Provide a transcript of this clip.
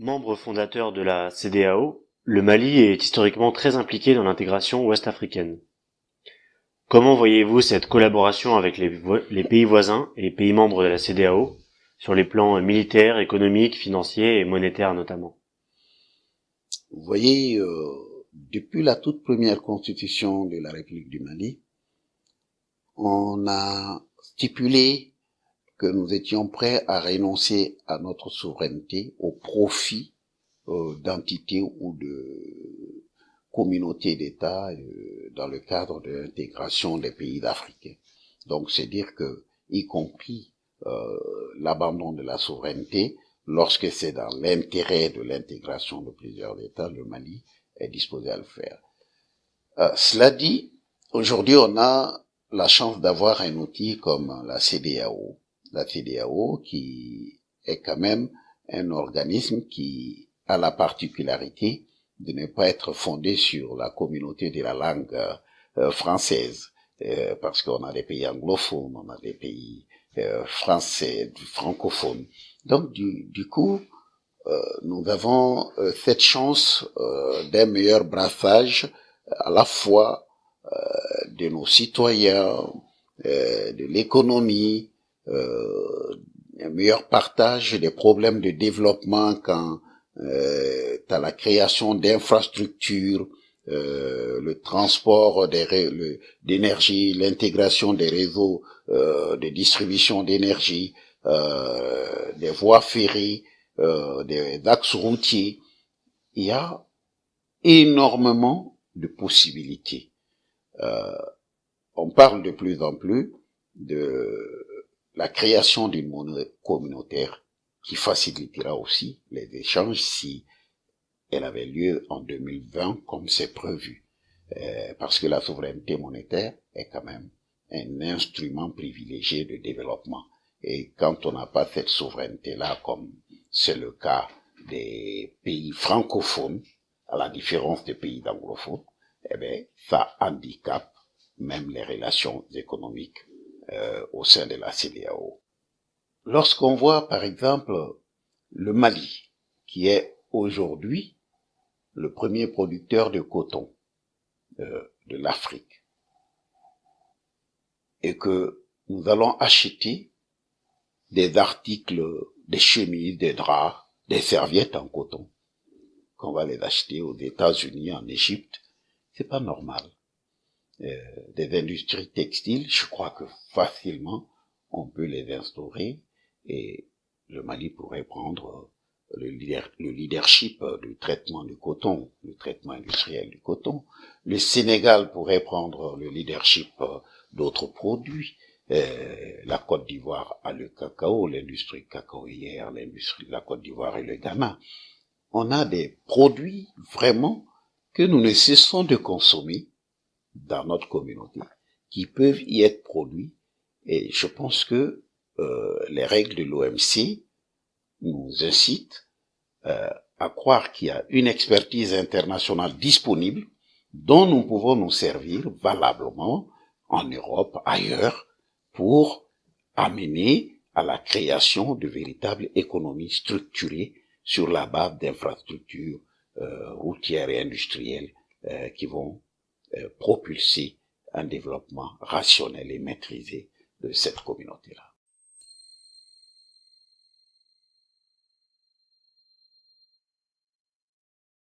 Membre fondateur de la CEDEAO, le Mali est historiquement très impliqué dans l'intégration ouest-africaine. Comment voyez-vous cette collaboration avec les pays voisins et les pays membres de la CEDEAO, sur les plans militaires, économiques, financiers et monétaires notamment? Vous voyez, depuis la toute première constitution de la République du Mali, on a stipulé que nous étions prêts à renoncer à notre souveraineté au profit d'entités ou de communautés d'États dans le cadre de l'intégration des pays africains. Donc c'est dire que, y compris l'abandon de la souveraineté, lorsque c'est dans l'intérêt de l'intégration de plusieurs États, le Mali est disposé à le faire. Cela dit, aujourd'hui on a la chance d'avoir un outil comme la CEDEAO. La CEDEAO qui est quand même un organisme qui a la particularité de ne pas être fondé sur la communauté de la langue française, parce qu'on a des pays anglophones, on a des pays français, francophones. Donc du coup, nous avons cette chance d'un meilleur brassage à la fois de nos citoyens, de l'économie, un meilleur partage des problèmes de développement quand à la création d'infrastructures, le transport d'énergie, l'intégration des réseaux de distribution d'énergie, des voies ferrées, des axes routiers. Il y a énormément de possibilités. On parle de plus en plus de la création d'une monnaie communautaire qui facilitera aussi les échanges si elle avait lieu en 2020 comme c'est prévu. Parce que la souveraineté monétaire est quand même un instrument privilégié de développement. Et quand on n'a pas cette souveraineté-là, comme c'est le cas des pays francophones, à la différence des pays anglophones, eh bien, ça handicape même les relations économiques au sein de la CEDEAO. Lorsqu'on voit, par exemple, le Mali, qui est aujourd'hui le premier producteur de coton de l'Afrique, et que nous allons acheter des articles, des chemises, des draps, des serviettes en coton, qu'on va les acheter aux États-Unis, en Égypte, c'est pas normal. Des industries textiles, je crois que facilement on peut les instaurer et le Mali pourrait prendre le leadership du traitement du coton, du traitement industriel du coton. Le Sénégal pourrait prendre le leadership d'autres produits. La Côte d'Ivoire a le cacao, l'industrie cacaoyère, l'industrie de la Côte d'Ivoire et le Ghana. On a des produits vraiment que nous ne cessons de consommer dans notre communauté, qui peuvent y être produits, et je pense que les règles de l'OMC nous incitent à croire qu'il y a une expertise internationale disponible dont nous pouvons nous servir valablement en Europe, ailleurs, pour amener à la création de véritables économies structurées sur la base d'infrastructures routières et industrielles qui vont propulser un développement rationnel et maîtrisé de cette communauté-là.